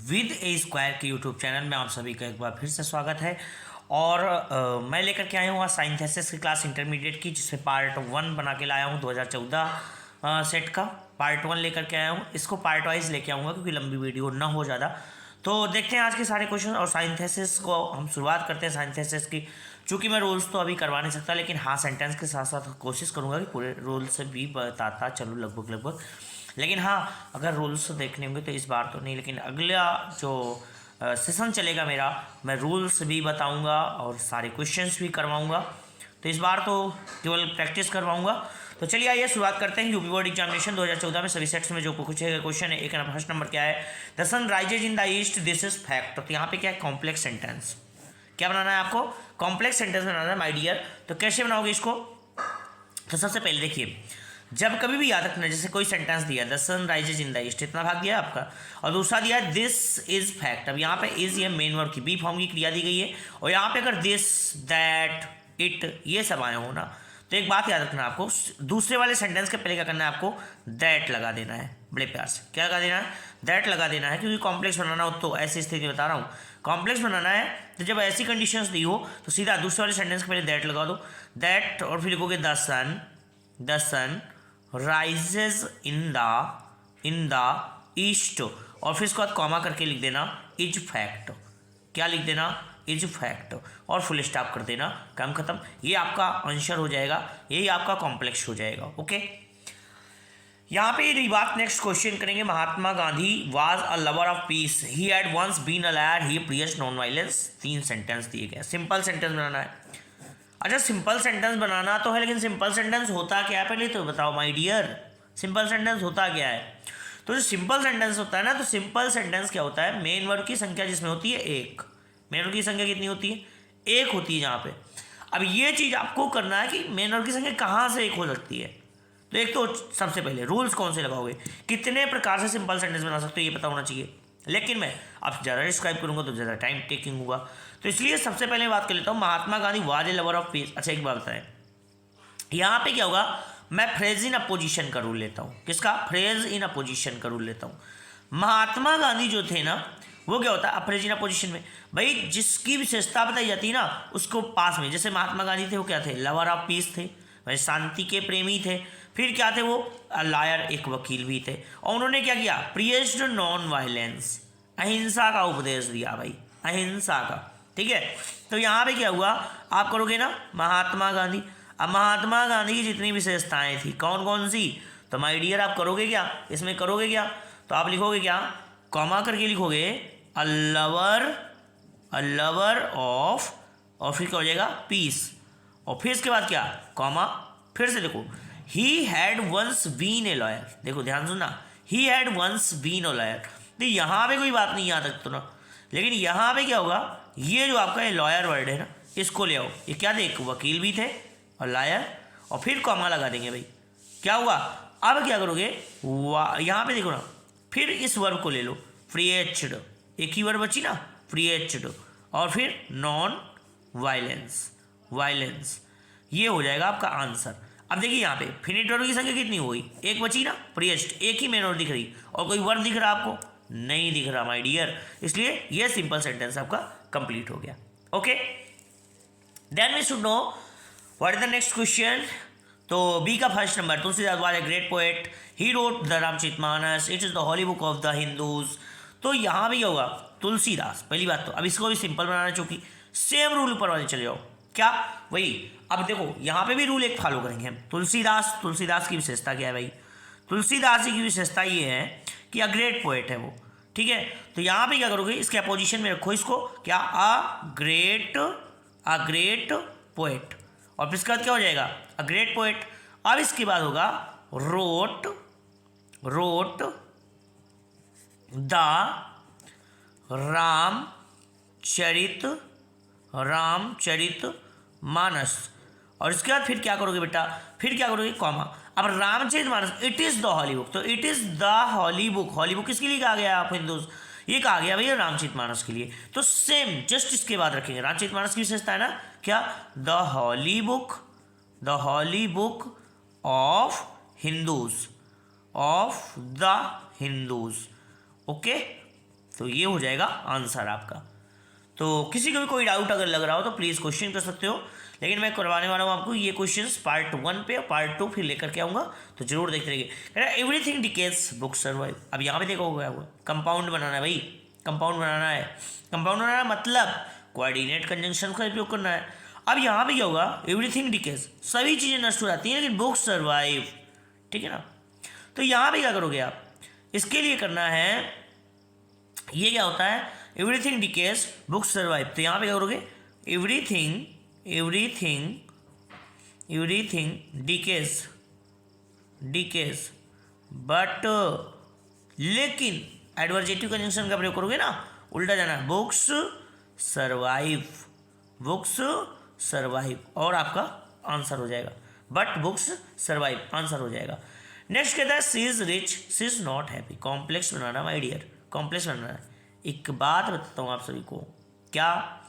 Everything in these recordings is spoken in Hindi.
विद ए स्क्वायर के यूट्यूब चैनल में आप सभी का एक बार फिर से स्वागत है। और मैं लेकर के आया हूँ साइंथेसिस की क्लास इंटरमीडिएट की, जिसमें पार्ट 1 बना के लाया हूँ 2014 सेट का पार्ट 1 लेकर के आया हूँ। इसको पार्ट वाइज लेके आऊँगा क्योंकि लंबी वीडियो ना हो ज़्यादा। तो देखते हैं आज के सारे क्वेश्चन और साइंथेसिस को हम शुरुआत करते हैं साइंथेसिस की। चूँकि मैं रूल्स तो अभी करवा नहीं सकता, लेकिन हाँ सेंटेंस के साथ साथ कोशिश करूँगा कि पूरे रूल से भी बताता चलूँ लगभग। लेकिन हाँ, अगर रूल्स देखने होंगे तो इस बार तो नहीं, लेकिन अगला जो सेशन चलेगा मेरा, मैं रूल्स भी बताऊंगा और सारे क्वेश्चंस भी करवाऊंगा। तो इस बार तो केवल प्रैक्टिस करवाऊंगा। तो चलिए आइए शुरुआत करते हैं। यूपी बोर्ड एग्जामिनेशन 2014 में सभी सेट्स में जो कुछ क्वेश्चन है, एक फर्स्ट नंबर क्या है, the sun rises in the east, this is fact. तो यहाँ पे क्या है, कॉम्प्लेक्स सेंटेंस। क्या बनाना है आपको, कॉम्प्लेक्स सेंटेंस बनाना है माय डियर। तो कैसे बनाओगे इसको, तो सबसे पहले देखिए, जब कभी भी याद रखना, जैसे कोई सेंटेंस दिया the sun rises in the east, इतना भाग दिया आपका, और दूसरा दिया दिस इज फैक्ट। अब यहाँ पे इज ये मेन वर्ब की बी फॉर्म की क्रिया दी गई है, और यहाँ पे अगर दिस दैट इट ये सब आए हो ना, तो एक बात याद रखना आपको, दूसरे वाले सेंटेंस के पहले क्या करना है, आपको दैट लगा देना है बड़े प्यार से। क्या लगा देना है, दैट लगा देना है, क्योंकि कॉम्प्लेक्स बनाना हो तो ऐसी स्थिति बता रहा हूँ, कॉम्प्लेक्स बनाना है तो जब ऐसी कंडीशंस दी हो तो सीधा दूसरे वाले सेंटेंस के पहले दैट लगा दो, दैट, और फिर लिखोगे the sun rises in the east, और फिर इसके बाद कॉमा करके लिख देना इज फैक्ट। क्या लिख देना, इज फैक्ट, और फुल स्टॉप कर देना, काम खत्म। ये आपका आंसर हो जाएगा, यही आपका कॉम्प्लेक्स हो जाएगा। ओके, यहाँ पे ये बात नेक्स्ट क्वेश्चन करेंगे। Mahatma Gandhi was a lover of peace, he had once been a liar, he preached non violence. 3 sentence दिए गए, सिंपल सेंटेंस बनाना है। अच्छा, सिंपल सेंटेंस बनाना तो है, लेकिन सिंपल सेंटेंस होता क्या है पहले तो बताओ माय डियर, सिंपल सेंटेंस होता क्या है। तो जो सिंपल सेंटेंस होता है ना, तो सिंपल सेंटेंस क्या होता है, मेन वर्ब की संख्या जिसमें होती है 1। मेन वर्ब की संख्या कितनी होती है, 1 होती है जहाँ पे। अब ये चीज़ आपको करना है कि मेन वर्ब की संख्या कहाँ से 1 हो सकती है। तो एक तो सबसे पहले रूल्स कौन से लगाओगे, कितने प्रकार से सिंपल सेंटेंस बना सकते हो ये पता होना चाहिए। लेकिन मैं अब ज़्यादा डिस्क्राइब करूंगा तो ज़्यादा टाइम टेकिंग होगा, तो इसलिए सबसे पहले बात कर लेता हूँ, Mahatma Gandhi was a lover of peace. अच्छा, एक बात बताएं, यहाँ पे क्या होगा, मैं फ्रेज इन अपोजिशन का रूल लेता हूँ। किसका, फ्रेज इन अपोजिशन का रूल लेता हूँ। महात्मा गांधी जो थे ना, वो क्या होता है फ्रेज इन अपोजिशन में, भाई जिसकी विशेषता बताई जाती है ना उसको पास में, जैसे महात्मा गांधी थे वो क्या थे, लवर ऑफ पीस थे, भाई शांति के प्रेमी थे। फिर क्या थे वो, लायर, एक वकील भी थे, और उन्होंने क्या किया, प्रीच्ड नॉन वायलेंस, अहिंसा का उपदेश दिया भाई, अहिंसा का। ठीक है, तो यहाँ पे क्या हुआ, आप करोगे ना महात्मा गांधी। अब महात्मा गांधी की जितनी विशेषताएं थी कौन कौन सी, तो माय डियर आप करोगे क्या, इसमें करोगे क्या, तो आप लिखोगे क्या, कॉमा करके लिखोगे अ लवर ऑफ, और फिर क्या हो जाएगा पीस, और फिर इसके बाद क्या, कॉमा, फिर से देखो he had once been a lawyer. देखो ध्यान सुनना, he had once been a lawyer. तो यहाँ पे कोई बात नहीं यहाँ तक तो ना, लेकिन यहाँ पे क्या होगा, ये जो आपका लॉयर वर्ड है ना, इसको ले आओ। ये क्या थे, एक वकील भी थे और लायर, और फिर कॉमा लगा देंगे भाई। क्या हुआ, अब क्या करोगे, यहाँ पे देखो ना, फिर इस वर्ब को ले लो, प्रीच्ड, एक ही वर्ब बची ना, प्रीच्ड, और फिर नॉन वायलेंस, ये हो जाएगा आपका आंसर। अब देखिए यहाँ पे फिनिट वर्ब की संख्या कितनी हो गई, 1 बची ना, प्रीच्ड, एक ही मेन वर्ब दिख रही, और कोई वर्ब दिख रहा आपको, नहीं दिख रहा माय डियर, इसलिए ये सिंपल सेंटेंस आपका कंप्लीट हो गया। Okay, then we should know what is the next question. तो बी का first number, Tulsidas was a great poet, he wrote the Ramcharitmanas, it is the holy book of the Hindus. तो यहाँ भी होगा तुलसीदास, पहली बात तो। अब इसको भी सिंपल बनाना, चूंकि सेम रूल ऊपर वाले चले जाओ, क्या वही। अब देखो यहाँ पे भी रूल एक फॉलो करेंगे हम। तुलसीदास की विशेषता क्या है भाई, तुलसीदास जी की विशेषता ये है कि अ ग्रेट पोएट है वो। ठीक है, तो यहाँ पे क्या करोगे, इसके अपोजिशन में रखो इसको, क्या, अ ग्रेट पोएट, और फिर इसके बाद क्या हो जाएगा, अ ग्रेट पोएट। अब इसके बाद होगा रोट द रामचरित मानस, और इसके बाद फिर क्या करोगे बेटा, फिर क्या करोगे, कॉमा। अब Ramcharit Manas it is the holy book, तो it is the holy book किसके लिए कहा गया आप हिंदूज, ये कहा गया भैया रामचरित मानस के लिए। तो सेम जस्ट इसके बाद रखेंगे, रामचरित मानस की विशेषता है ना, क्या, the holy book of Hindus. Okay, तो ये हो जाएगा आंसर आपका। तो किसी को भी कोई डाउट अगर लग रहा हो तो प्लीज़ क्वेश्चन कर सकते हो, लेकिन मैं करवाने वाला हूँ आपको ये क्वेश्चंस पार्ट 1 पे, पार्ट 2 फिर लेकर के आऊँगा, तो जरूर देखते रहिए। Everything decays book survive. अब यहाँ पे देखो क्या हुआ, कंपाउंड बनाना है भाई, कंपाउंड बनाना है। कंपाउंड बनाना है मतलब कोऑर्डिनेट कंजंक्शन का उपयोग करना है। अब यहाँ पे क्या होगा, एवरीथिंग डिकेज, सभी चीज़ें नष्ट हो जाती हैं लेकिन बुक सर्वाइव, ठीक है ना। तो यहाँ पे क्या करोगे आप, इसके लिए करना है, ये क्या होता है, एवरीथिंग डिकेज बुक सर्वाइव। तो यहाँ पे क्या करोगे, एवरीथिंग डिकेज बट, लेकिन एडवर्जेटिव कंजंक्शन का प्रयोग करोगे ना, उल्टा जाना, बुक्स सर्वाइव और आपका आंसर हो जाएगा, बट बुक्स सर्वाइव आंसर हो जाएगा। नेक्स्ट कहता है she is rich she is not happy. Complex बनाना माय डियर, कॉम्प्लेक्स बनाना है। एक बात बताता हूँ आप सभी को, क्या,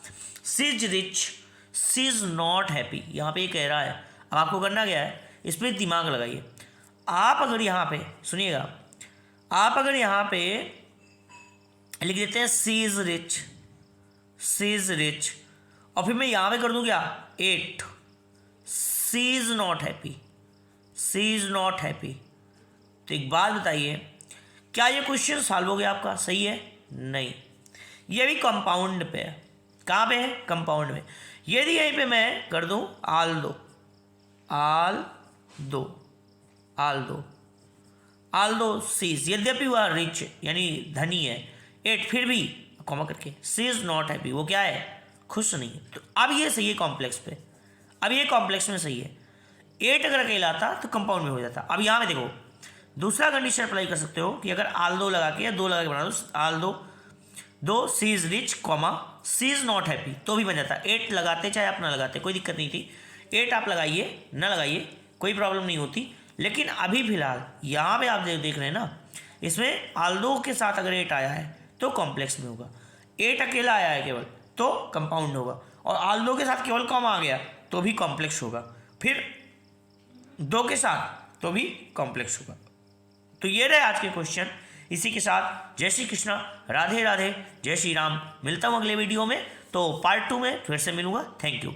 she is rich she is not happy, यहाँ पे ये कह रहा है। अब आपको करना क्या है, इस पर दिमाग लगाइए। आप अगर यहाँ पे सुनिएगा, आप अगर यहाँ पे लिख देते हैं सी इज रिच और फिर मैं यहाँ पे कर दूँ क्या, 8, सी इज नॉट हैप्पी। तो एक बात बताइए, क्या ये क्वेश्चन सॉल्व हो गया आपका, सही है? नहीं, ये भी कंपाउंड पे है। कहाँ पे है, कंपाउंड में। यदि यहीं पे मैं कर दूं आल दो सीज, यद्यपि वह रिच यानी धनी है, 8 फिर भी कॉमा करके, सी इज नॉट हैप्पी, वो क्या है, खुश नहीं है। तो अब ये सही है कॉम्प्लेक्स पे, अब ये कॉम्प्लेक्स में सही है। 8 अगर अकेला आता तो कंपाउंड में हो जाता। अब यहाँ पे देखो, दूसरा कंडीशन अप्लाई कर सकते हो कि अगर आल दो लगा के या 2 लगा के बना दो, although she is rich comma she is not happy, तो भी बन जाता। 8 लगाते चाहे आप ना लगाते कोई दिक्कत नहीं थी, 8 आप लगाइए ना लगाइए कोई प्रॉब्लम नहीं होती। लेकिन अभी फिलहाल यहाँ पे आप देख रहे हैं ना, इसमें आल्दो के साथ अगर 8 आया है तो कॉम्प्लेक्स में होगा, 8 अकेला आया है केवल तो कंपाउंड होगा, और आल्दो के साथ केवल कॉमा आ गया तो भी कॉम्प्लेक्स होगा, फिर 2 के साथ तो भी कॉम्प्लेक्स होगा। तो ये रहे आज के क्वेश्चन। इसी के साथ जय श्री कृष्णा, राधे राधे, जय श्री राम। मिलता हूँ अगले वीडियो में, तो पार्ट 2 में फिर से मिलूंगा। Thank you.